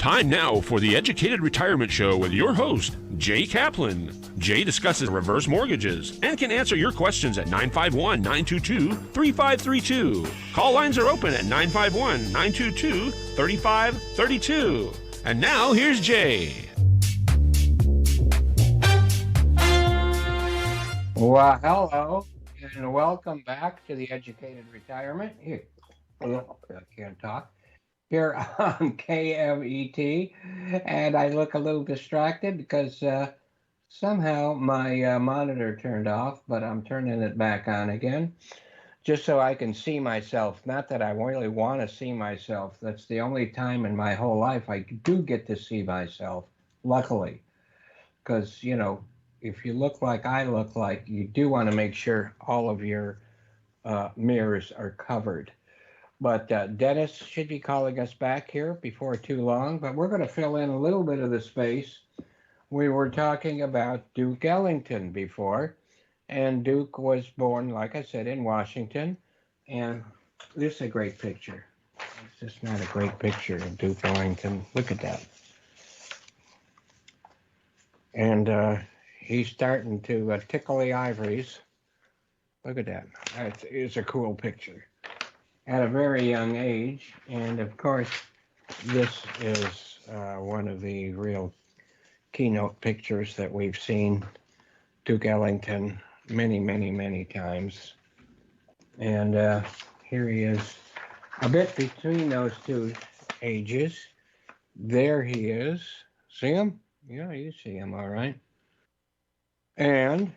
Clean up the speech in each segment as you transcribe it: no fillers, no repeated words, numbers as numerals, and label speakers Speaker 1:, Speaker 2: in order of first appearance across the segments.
Speaker 1: Time now for the Educated Retirement Show with your host, Jay Kaplan. Jay discusses reverse mortgages and can answer your questions at 951-922-3532. Call lines are open at 951-922-3532. And now here's Jay.
Speaker 2: Well, hello, and welcome back to the Educated Retirement. Here, I can't talk. Here on KMET, and I look a little distracted because somehow my monitor turned off, but I'm turning it back on again, just so I can see myself. Not that I really want to see myself. That's the only time in my whole life I do get to see myself, luckily, because, you know, if you look like I look like, you do want to make sure all of your mirrors are covered. But Dennis should be calling us back here before too long, but we're going to fill in a little bit of the space. We were talking about Duke Ellington before, and Duke was born, like I said, in Washington, and this is a great picture. It's just not a great picture of Duke Ellington. Look at that. And he's starting to tickle the ivories. Look at that. It's a cool picture. At a very young age, and of course, this is one of the real keynote pictures that we've seen Duke Ellington many, many, many times. And here he is, a bit between those two ages. There he is. See him? Yeah, you see him, all right. And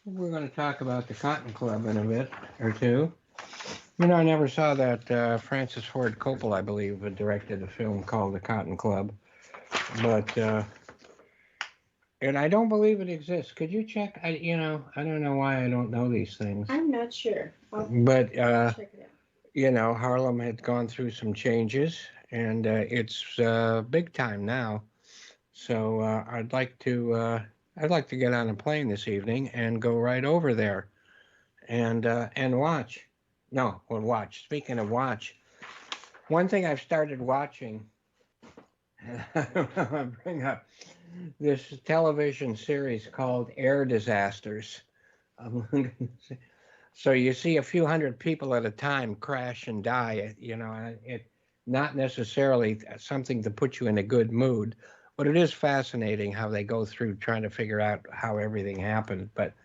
Speaker 2: we're going to talk about the Cotton Club in a bit or two. You know, I never saw that Francis Ford Coppola, I believe, directed a film called The Cotton Club. But, and I don't believe it exists. Could you check? I don't know why I don't know these things.
Speaker 3: I'm not sure.
Speaker 2: But,
Speaker 3: check it out.
Speaker 2: You know, Harlem had gone through some changes, and it's big time now. So I'd like to get on a plane this evening and go right over there and watch. No, well, watch. Speaking of watch, one thing I've started watching, I bring up this television series called Air Disasters. So you see a few hundred people at a time crash and die, you know, it not necessarily something to put you in a good mood. But it is fascinating how they go through trying to figure out how everything happened. But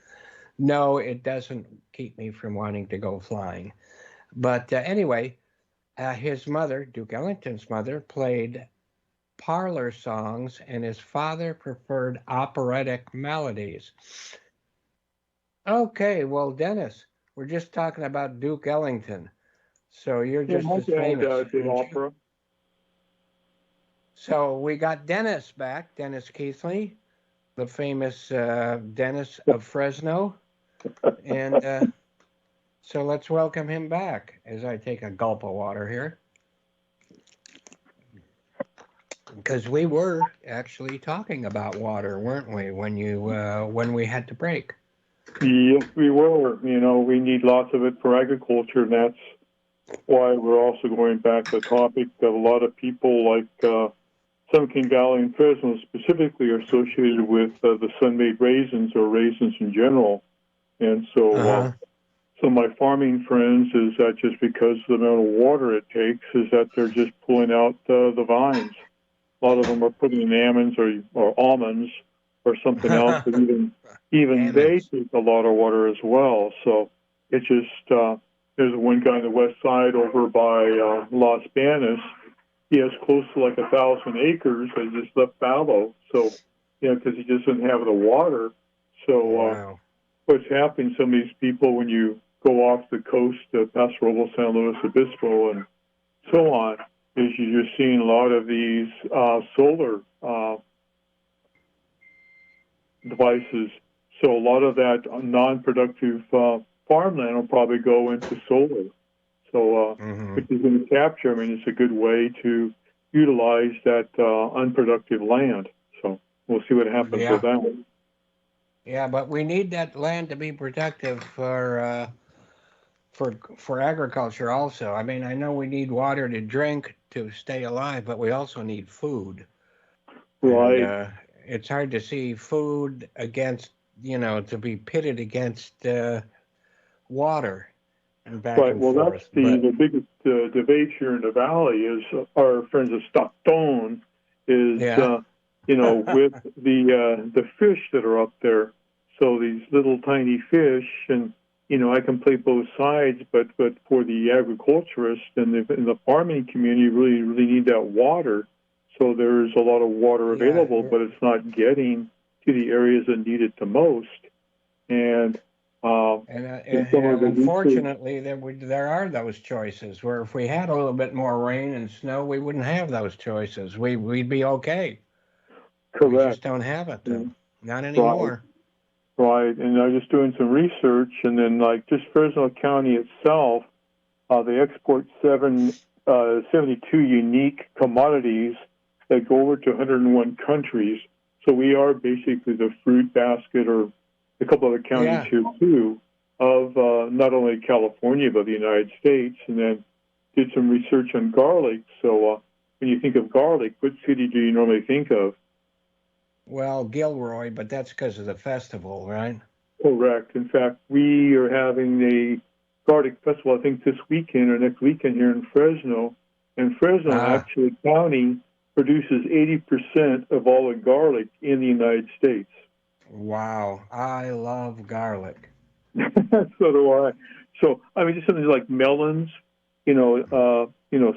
Speaker 2: no, it doesn't keep me from wanting to go flying. But anyway, his mother, Duke Ellington's mother, played parlor songs, and his father preferred operatic melodies. Okay, well, Dennis, we're just talking about Duke Ellington. So you're just as famous.
Speaker 4: Did opera.
Speaker 2: So we got Dennis back, Dennis Keithley, the famous Dennis of Fresno. And so let's welcome him back as I take a gulp of water here. Because we were actually talking about water, weren't we, when we had to break?
Speaker 4: Yes, we were. You know, we need lots of it for agriculture, and that's why we're also going back to the topic that a lot of people like Sunken Valley and Fresno specifically are associated with the sun-made raisins or raisins in general. And so some of my farming friends is that just because of the amount of water it takes is that they're just pulling out the vines. A lot of them are putting in almonds or almonds or something else, but even they take a lot of water as well. So it's just, there's one guy on the west side over by Las Banas. He has close to like 1,000 acres that just left fallow. So, you know, because he just doesn't have the water. So what's happening, some of these people, when you go off the coast of Paso Robles, San Luis Obispo, and so on, is you're just seeing a lot of these solar devices. So a lot of that non-productive farmland will probably go into solar. So, which is going to capture, I mean, it's a good way to utilize that unproductive land. So we'll see what happens with that.
Speaker 2: Yeah, but we need that land to be productive for agriculture also. I mean, I know we need water to drink, to stay alive, but we also need food.
Speaker 4: Right.
Speaker 2: And it's hard to see food against, to be pitted against water and back
Speaker 4: Right.
Speaker 2: and
Speaker 4: Well, that's
Speaker 2: forth.
Speaker 4: the
Speaker 2: But
Speaker 4: biggest debate here in the valley is our friends of Stockton is
Speaker 2: yeah,
Speaker 4: with the fish that are up there. So these little tiny fish, and I can play both sides, but for the agriculturist and the farming community, really need that water. So there's a lot of water
Speaker 2: yeah,
Speaker 4: available, but it's not getting to the areas that need it the most. And in some of
Speaker 2: and
Speaker 4: the research,
Speaker 2: unfortunately, there are those choices where if we had a little bit more rain and snow, we wouldn't have those choices. We'd be okay. We just
Speaker 4: correct.
Speaker 2: don't have it though. Not
Speaker 4: Right,
Speaker 2: anymore.
Speaker 4: right. And I was just doing some research, and then like just Fresno County itself, they export 72 unique commodities that go over to 101 countries. So we are basically the fruit basket, or a couple other counties
Speaker 2: Yeah.
Speaker 4: here too, of not only California but the United States. And then did some research on garlic. So when you think of garlic, what city do you normally think of?
Speaker 2: Well, Gilroy, but that's because of the festival, right?
Speaker 4: Correct. In fact, we are having a garlic festival, I think, this weekend or next weekend here in Fresno. And Fresno,
Speaker 2: Ah,
Speaker 4: actually, county produces 80% of all the garlic in the United States.
Speaker 2: wow. I love garlic.
Speaker 4: So do I. So, I mean, just something like melons,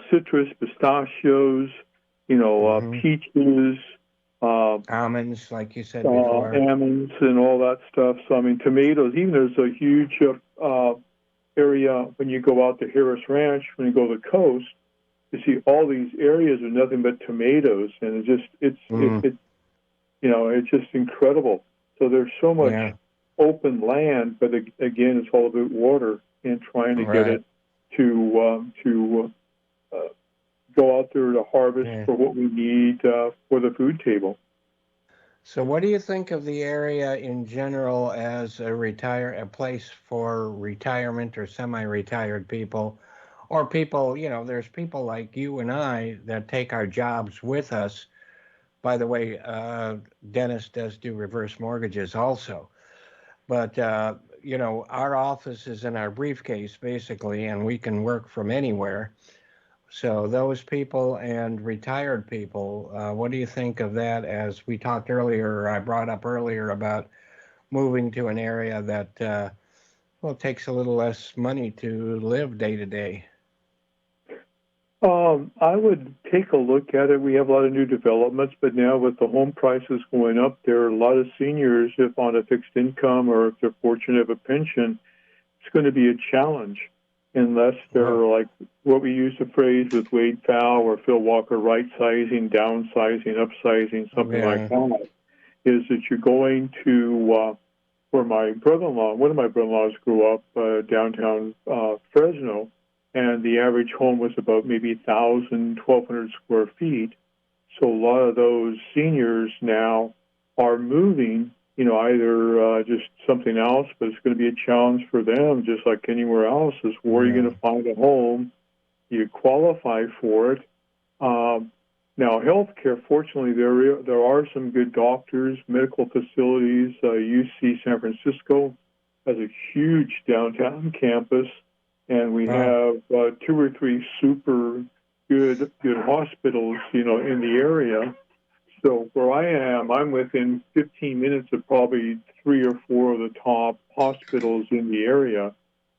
Speaker 4: citrus, pistachios,
Speaker 2: Hmm.
Speaker 4: peaches, uh,
Speaker 2: Almonds, like you said before.
Speaker 4: almonds, and all that stuff. So, I mean, tomatoes. Even there's a huge area when you go out to Harris Ranch, when you go to the coast, you see all these areas are nothing but tomatoes, and
Speaker 2: Mm,
Speaker 4: it's just incredible. So there's so much
Speaker 2: yeah,
Speaker 4: open land, but again, it's all about water and trying to get
Speaker 2: right.
Speaker 4: it to go out there to harvest
Speaker 2: Yeah.
Speaker 4: for what we need for the food table.
Speaker 2: So what do you think of the area in general as a place for retirement or semi-retired people, or people, there's people like you and I that take our jobs with us. By the way, Dennis does do reverse mortgages also. But, our office is in our briefcase basically, and we can work from anywhere. So those people and retired people, what do you think of that? As we talked earlier, I brought up earlier about moving to an area that, well, takes a little less money to live day to day.
Speaker 4: I would take a look at it. We have a lot of new developments, but now with the home prices going up, there are a lot of seniors, if on a fixed income or if they're fortunate of a pension, it's going to be a challenge unless they're
Speaker 2: Well,
Speaker 4: like what we use the phrase with Wade Powell or Phil Walker, right sizing, downsizing, upsizing, something like
Speaker 2: yeah,
Speaker 4: that, is that you're going to, where my brother-in-law, one of my brother-in-laws grew up downtown Fresno, and the average home was about maybe 1,000, 1,200 square feet. So a lot of those seniors now are moving, either just something else, but it's going to be a challenge for them, just like anywhere else, is where are you
Speaker 2: yeah,
Speaker 4: going to find a home? You qualify for it. Now, healthcare, fortunately, there are some good doctors, medical facilities. UC San Francisco has a huge downtown campus, and we
Speaker 2: well,
Speaker 4: have two or three super good hospitals, in the area. So where I am, I'm within 15 minutes of probably three or four of the top hospitals in the area.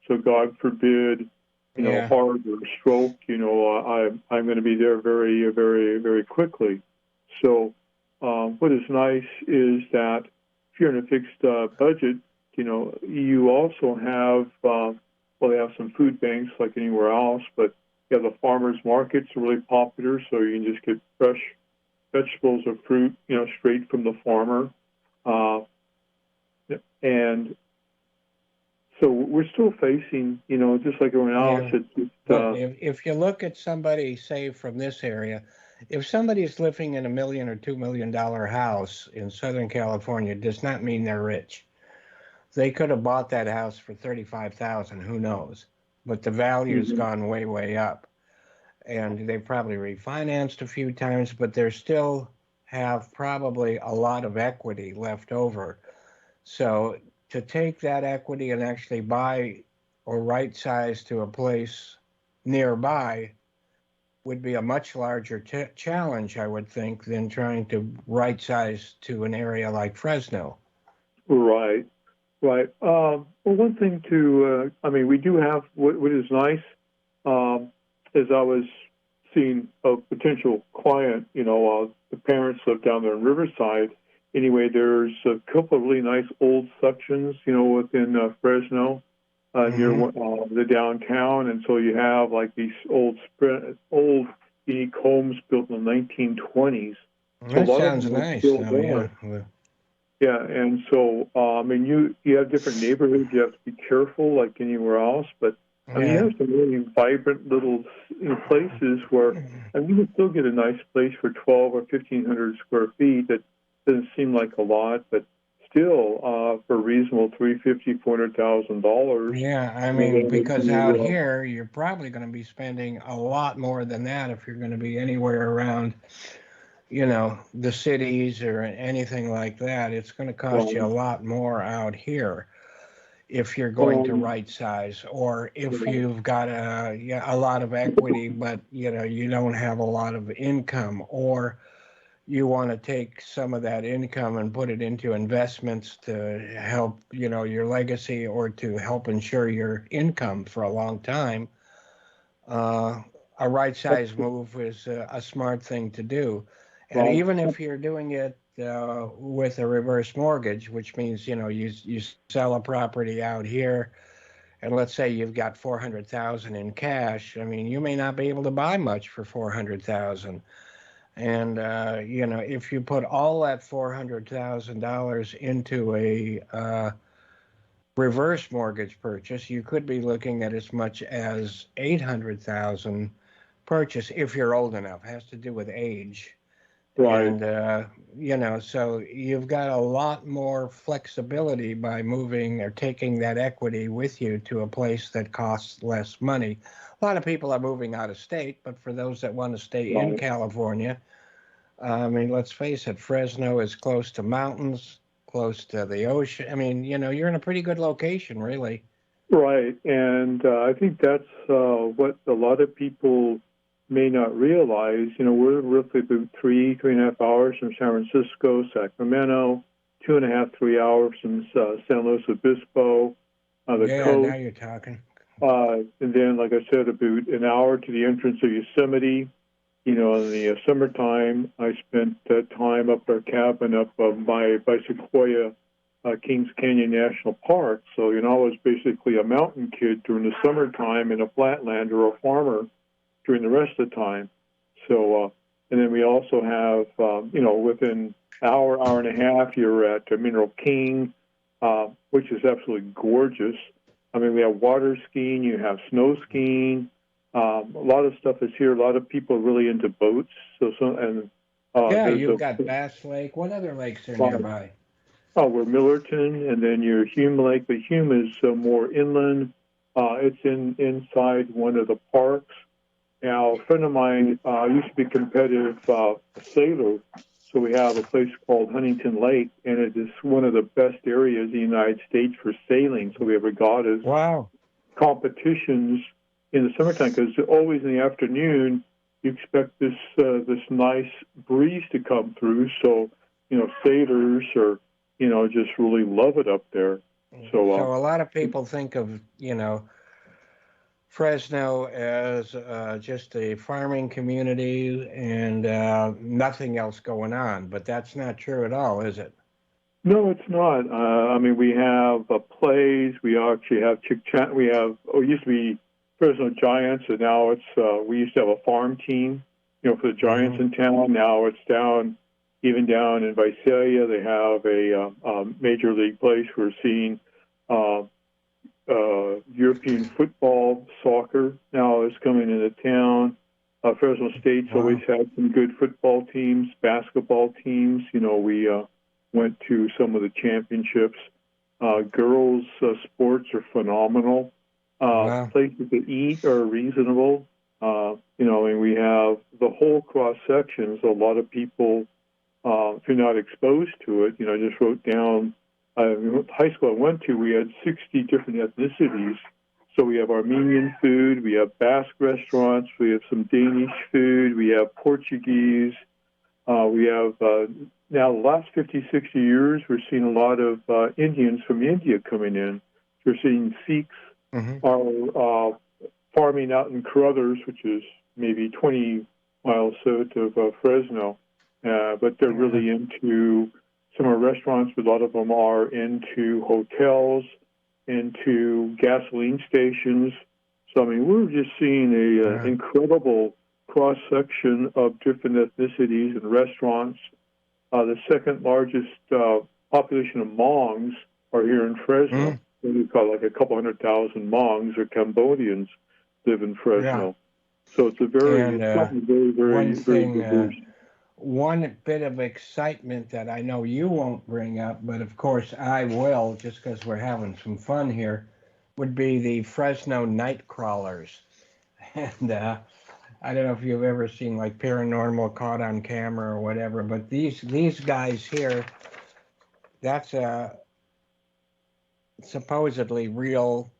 Speaker 4: So God forbid,
Speaker 2: yeah,
Speaker 4: heart or stroke, I'm going to be there very, very, very quickly. So what is nice is that if you're in a fixed budget, you also have, well, they have some food banks like anywhere else, but you have the farmers markets are really popular, so you can just get fresh vegetables or fruit, straight from the farmer. Uh, and so we're still facing, just like everyone else,
Speaker 2: yeah.
Speaker 4: it's just,
Speaker 2: But if you look at somebody, say, from this area, if somebody's living in $1 million or $2 million house in Southern California, it does not mean they're rich. They could have bought that house for 35,000, who knows? But the value's
Speaker 4: mhm.
Speaker 2: gone way, way up. and they've probably refinanced a few times, but they still have probably a lot of equity left over. So to take that equity and actually buy or right size to a place nearby would be a much larger challenge, I would think, than trying to right size to an area like Fresno.
Speaker 4: Right, right. Well, one thing I mean, we do have what is nice. Is I was seeing a potential client. The parents live down there in Riverside. Anyway, there's a couple of really nice old sections, within Fresno, near the downtown, and so you have like these old unique homes built in the 1920s. So a
Speaker 2: That
Speaker 4: lot of
Speaker 2: sounds
Speaker 4: them are
Speaker 2: nice,
Speaker 4: still
Speaker 2: though,
Speaker 4: there.
Speaker 2: yeah.
Speaker 4: Yeah, and so I mean, you have different neighborhoods. You have to be careful, like anywhere else. But I mean, you
Speaker 2: Yeah.
Speaker 4: have some really vibrant little places where I mean, you can still get a nice place for 12 or 1,500 square feet. That doesn't seem like a lot, but still, for a reasonable $350,000, $400,000.
Speaker 2: Yeah, I mean, because out here, you're probably going to be spending a lot more than that if you're going to be anywhere around, the cities or anything like that. It's going to cost you a lot more out here if you're going to right size, or if you've got a lot of equity, but you don't have a lot of income, or you want to take some of that income and put it into investments to help, your legacy, or to help ensure your income for a long time. Uh, a right size move is a smart thing to do. And even if you're doing it with a reverse mortgage, which means, you sell a property out here, and let's say you've got 400,000 in cash. I mean, you may not be able to buy much for 400,000. And if you put all that $400,000 into a reverse mortgage purchase, you could be looking at as much as 800,000 purchase if you're old enough. It has to do with age.
Speaker 4: Right.
Speaker 2: And so you've got a lot more flexibility by moving or taking that equity with you to a place that costs less money. A lot of people are moving out of state, but for those that want to stay in California, I mean, let's face it, Fresno is close to mountains, close to the ocean. I mean, you're in a pretty good location, really.
Speaker 4: Right, and I think that's what a lot of people may not realize. We're roughly about 3.5 hours from San Francisco, Sacramento, 2.5, 3 hours from San Luis Obispo, the coast.
Speaker 2: Now you're talking.
Speaker 4: And then, like I said, about an hour to the entrance of Yosemite. In the summertime, I spent time up our cabin up by Sequoia, Kings Canyon National Park. So, I was basically a mountain kid during the summertime and a flatlander or a farmer during the rest of the time. So, and then we also have, within hour and a half, you're at Mineral King, which is absolutely gorgeous. I mean, we have water skiing, you have snow skiing. A lot of stuff is here. A lot of people are really into boats.
Speaker 2: You've got Bass Lake. What other lakes are nearby?
Speaker 4: We're Millerton, and then you're Hume Lake. But Hume is more inland. It's inside one of the parks. Now, a friend of mine used to be a competitive sailor, so we have a place called Huntington Lake, and it is one of the best areas in the United States for sailing. So we have regattas, competitions in the summertime, because always in the afternoon you expect this nice breeze to come through. So sailors are just really love it up there. So
Speaker 2: a lot of people think of Fresno as just a farming community and nothing else going on, but that's not true at all, is it?
Speaker 4: No, it's not. I mean, we have plays. We actually have it used to be Fresno Giants, and now it's we used to have a farm team, for the Giants in town. Now it's down in Visalia. They have a major league place. We're seeing European football, soccer now is coming into town. Fresno State's always had some good football teams, basketball teams. We went to some of the championships. Girls' sports are phenomenal. Places to eat are reasonable. And we have the whole cross sections. A lot of people, if you're not exposed to it, I just wrote down, high school I went to, we had 60 different ethnicities. So we have Armenian food, we have Basque restaurants, we have some Danish food, we have Portuguese, we have, now the last 50, 60 years, we're seeing a lot of Indians from India coming in. We're seeing Sikhs are farming out in Carruthers, which is maybe 20 miles south of Fresno, but they're really into some of our restaurants. A lot of them are into hotels, into gasoline stations. So, we're just seeing an incredible cross-section of different ethnicities and restaurants. The second largest population of Hmongs are here in Fresno. We've got like a couple 100,000 Hmongs or Cambodians live in Fresno. So it's a very, very diverse.
Speaker 2: One bit of excitement that I know you won't bring up, but of course I will, just because we're having some fun here, would be the Fresno night crawlers. And I don't know if you've ever seen like Paranormal Caught on Camera or whatever, but these guys here, that's a supposedly real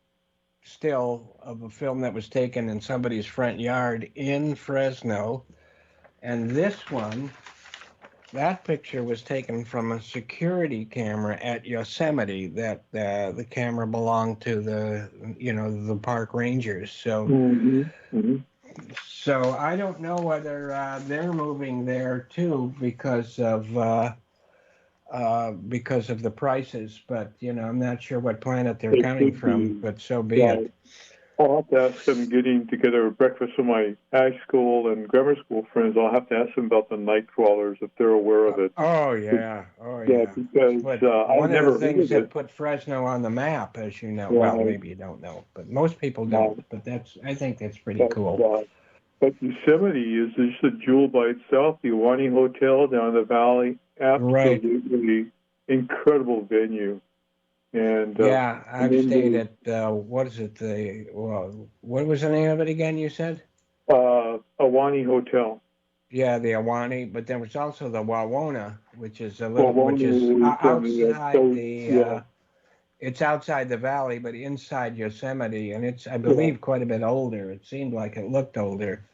Speaker 2: still of a film that was taken in somebody's front yard in Fresno. And this one, that picture was taken from a security camera at Yosemite. That the camera belonged to the park rangers. So, so I don't know whether they're moving there too because of the prices. But I'm not sure what planet they're coming from. But so be it.
Speaker 4: I'll have to ask them getting together a breakfast with my high school and grammar school friends. I'll have to ask them about the night crawlers if they're aware of it.
Speaker 2: Oh, yeah.
Speaker 4: Because
Speaker 2: one of the things that put Fresno on the map, as you know. Well, maybe you don't know, but most people don't. But I think that's pretty cool.
Speaker 4: But Yosemite is just a jewel by itself. The Awani Hotel down in the valley, absolutely incredible venue. And
Speaker 2: I've stayed at what is it? What was the name of it again? You said
Speaker 4: Awani Hotel.
Speaker 2: Yeah, the Awani, but there was also the Wawona, which is outside it's outside the valley, but inside Yosemite, and it's I believe quite a bit older. It seemed like it looked older,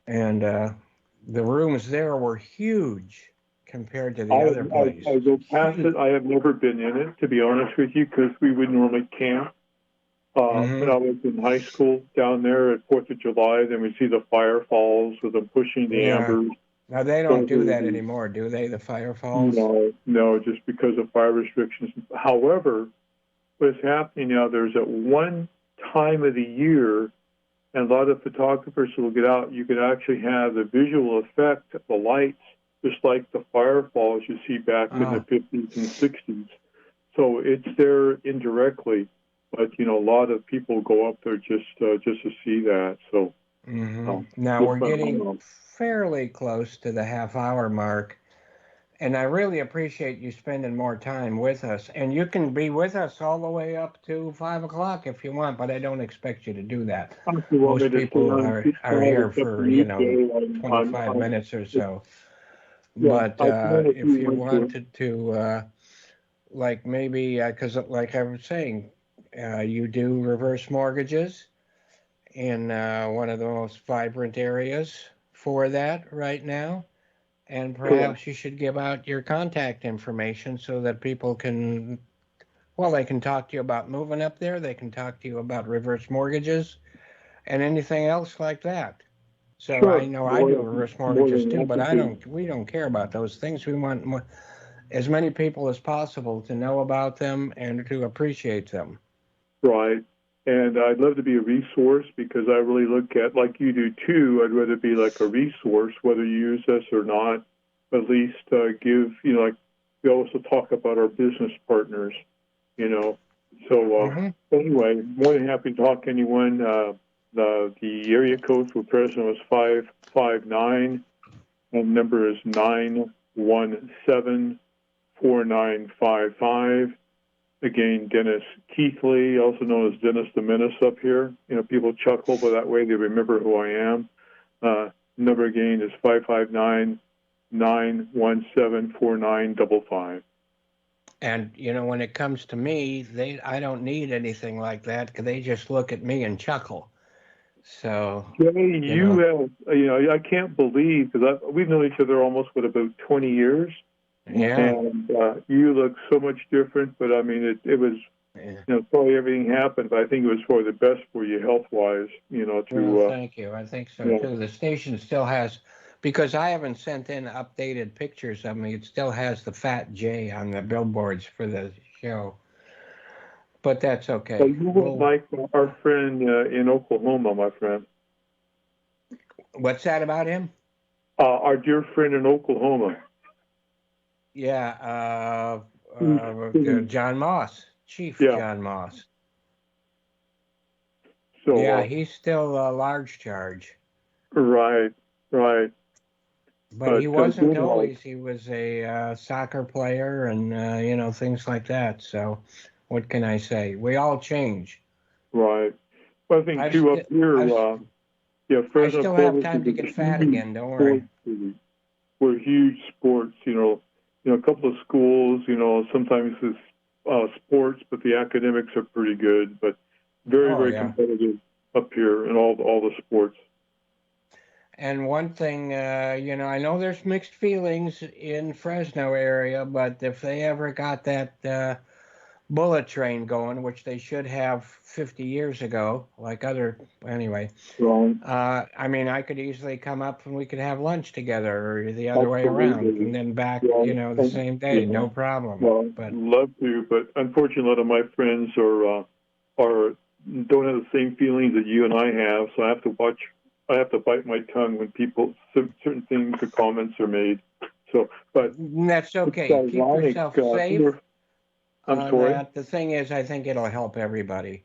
Speaker 2: and the rooms there were huge compared to the other place.
Speaker 4: I go past it. I have never been in it, to be honest with you, because we would normally camp. When I was in high school down there at 4th of July, then we see the fire falls with them pushing the ambers.
Speaker 2: Now, they don't do that anymore, do they, the fire falls?
Speaker 4: No, just because of fire restrictions. However, what's happening now, there's at one time of the year, and a lot of photographers will get out, you can actually have the visual effect of the lights, just like the firefalls you see back in the 50s and 60s. So it's there indirectly, but a lot of people go up there just to see that. So
Speaker 2: now we're getting fairly close to the half-hour mark, and I really appreciate you spending more time with us. And you can be with us all the way up to 5 o'clock if you want, but I don't expect you to do that. Most people are here for 25 minutes or so. But if you wanted to, like maybe, because like I was saying, you do reverse mortgages in one of the most vibrant areas for that right now. And perhaps you should give out your contact information so that people can, they can talk to you about moving up there. They can talk to you about reverse mortgages and anything else like that. So I know I do reverse mortgages too, but we don't care about those things. We want as many people as possible to know about them and to appreciate them.
Speaker 4: Right. And I'd love to be a resource because I really look at, like you do too, I'd rather be like a resource, whether you use us or not, at least give, like we also talk about our business partners, So anyway, more than happy to talk to anyone. The area code for Fresno is 559, and number is 917-4955. again, Dennis Keithley, also known as Dennis the Menace up here. You know, people chuckle, but that way they remember who I am. Number again is 559-917-4955.
Speaker 2: And you know, when it comes to me, I don't need anything like that because they just look at me and chuckle. So
Speaker 4: Jay, you have, you know, I can't believe, because we've known each other almost, about 20 years.
Speaker 2: yeah,
Speaker 4: And you look so much different, but I mean, it was,
Speaker 2: yeah.
Speaker 4: you know, probably everything happened, but I think it was for the best for you health-wise, you know,
Speaker 2: Well, thank you. I think so
Speaker 4: yeah.
Speaker 2: too. The station still has, because I haven't sent in updated pictures of me. It still has the Fat J on the billboards for the show, but that's okay.
Speaker 4: So you were like our friend in Oklahoma, my friend.
Speaker 2: What's that about him?
Speaker 4: Our dear friend in Oklahoma.
Speaker 2: Yeah,
Speaker 4: Mhm.
Speaker 2: John Moss, Chief
Speaker 4: Yeah.
Speaker 2: John Moss.
Speaker 4: So
Speaker 2: Yeah, he's still a large charge,
Speaker 4: right, right.
Speaker 2: but he
Speaker 4: Good
Speaker 2: wasn't
Speaker 4: luck.
Speaker 2: always. He was a soccer player and you know, things like that. So, what can I say? We all change.
Speaker 4: Right. Well, I think
Speaker 2: I've
Speaker 4: too
Speaker 2: sti-
Speaker 4: up here, yeah,
Speaker 2: I
Speaker 4: Fresno
Speaker 2: still have
Speaker 4: Province
Speaker 2: time to
Speaker 4: is a
Speaker 2: get fat
Speaker 4: huge
Speaker 2: again. Don't worry.
Speaker 4: sports city. We're huge sports. You know, a couple of schools. You know, sometimes it's sports, but the academics are pretty good. But very,
Speaker 2: Oh
Speaker 4: very
Speaker 2: yeah.
Speaker 4: competitive up here in all the sports.
Speaker 2: And one thing, you know, I know there's mixed feelings in Fresno area, but if they ever got that bullet train going, which they should have 50 years ago, like other, anyway.
Speaker 4: Right.
Speaker 2: I mean, I could easily come up and we could have lunch together, or the other way around,
Speaker 4: Absolutely.
Speaker 2: and then back,
Speaker 4: Yeah.
Speaker 2: you know, the same day,
Speaker 4: Yeah.
Speaker 2: no problem.
Speaker 4: Well,
Speaker 2: But
Speaker 4: love to, but unfortunately, a lot of my friends are don't have the same feelings that you and I have. So I have to watch. I have to bite my tongue when certain things or comments are made. So, but
Speaker 2: that's okay.
Speaker 4: it's
Speaker 2: Keep
Speaker 4: ironic.
Speaker 2: yourself safe.
Speaker 4: I'm sorry.
Speaker 2: That the thing is, I think it'll help everybody.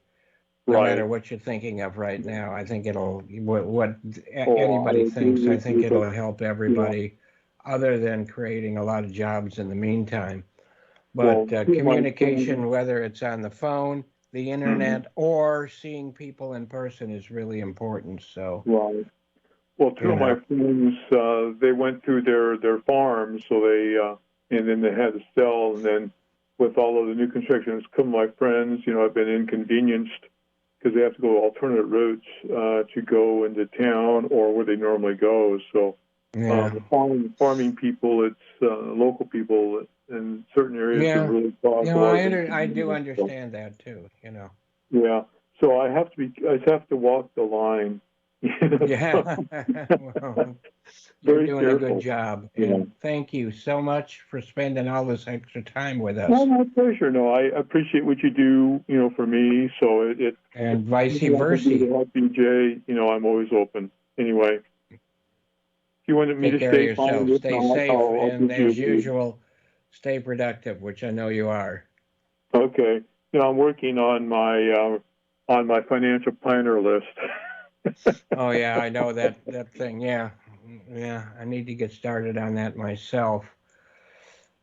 Speaker 2: No
Speaker 4: Right.
Speaker 2: matter what you're thinking of right now, I think it'll what
Speaker 4: Oh,
Speaker 2: anybody
Speaker 4: I agree
Speaker 2: thinks. I
Speaker 4: with
Speaker 2: think
Speaker 4: you,
Speaker 2: it'll
Speaker 4: but
Speaker 2: help
Speaker 4: yeah.
Speaker 2: everybody, other than creating a lot of jobs in the meantime.
Speaker 4: Well,
Speaker 2: But
Speaker 4: two of my
Speaker 2: communication,
Speaker 4: friends,
Speaker 2: whether it's on the phone, the internet, or seeing people in person, is really important. So,
Speaker 4: right. Well, two
Speaker 2: you
Speaker 4: of my
Speaker 2: know,
Speaker 4: friends, they went through their farms, so they and then they had to sell, and then with all of the new construction, some of my friends, you know, have been inconvenienced because they have to go alternate routes to go into town or where they normally go. So,
Speaker 2: yeah,
Speaker 4: the farming people, it's local people in certain areas have
Speaker 2: yeah,
Speaker 4: really caused
Speaker 2: you
Speaker 4: a
Speaker 2: know,
Speaker 4: lot of
Speaker 2: I do
Speaker 4: inconvenience. So,
Speaker 2: understand that too. You know,
Speaker 4: yeah. So I just have to walk the line.
Speaker 2: yeah. Well, you're
Speaker 4: Very
Speaker 2: doing a good
Speaker 4: careful.
Speaker 2: job,
Speaker 4: Yeah.
Speaker 2: and thank you so much for spending all this extra time with
Speaker 4: Well,
Speaker 2: us,
Speaker 4: my pleasure. No, I appreciate what you do, you know, for me. So if
Speaker 2: and vice
Speaker 4: anything I can do
Speaker 2: versa.
Speaker 4: to help you, Jay, you know, I'm always open. Anyway, if you wanted me
Speaker 2: Take
Speaker 4: to
Speaker 2: care of
Speaker 4: stay, fine.
Speaker 2: yourself.
Speaker 4: If
Speaker 2: Stay
Speaker 4: not,
Speaker 2: safe,
Speaker 4: I'll
Speaker 2: and
Speaker 4: give you a
Speaker 2: as
Speaker 4: bid.
Speaker 2: usual, stay productive, which I know you are.
Speaker 4: Okay. You know, I'm working on my financial planner list.
Speaker 2: Oh yeah, I know that thing. Yeah, yeah. I need to get started on that myself,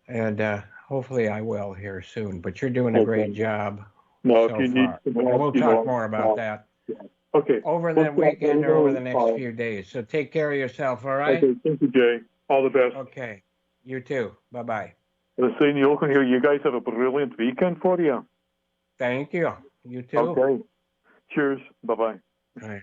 Speaker 2: and hopefully I will here soon. But you're doing a great
Speaker 4: Okay.
Speaker 2: job
Speaker 4: No, if
Speaker 2: so
Speaker 4: you need
Speaker 2: far,
Speaker 4: some
Speaker 2: and
Speaker 4: help,
Speaker 2: we'll
Speaker 4: you
Speaker 2: talk
Speaker 4: know.
Speaker 2: more about that
Speaker 4: Yeah. Okay.
Speaker 2: over
Speaker 4: We'll
Speaker 2: the
Speaker 4: chat
Speaker 2: weekend or over
Speaker 4: later.
Speaker 2: the next few days. So take care of yourself. All right.
Speaker 4: Okay. Thank you, Jay. All the best.
Speaker 2: Okay. You too. Bye bye.
Speaker 4: Listen, you guys have a brilliant weekend for you.
Speaker 2: Thank you. You too.
Speaker 4: Okay. Cheers. Bye-bye.
Speaker 2: All right.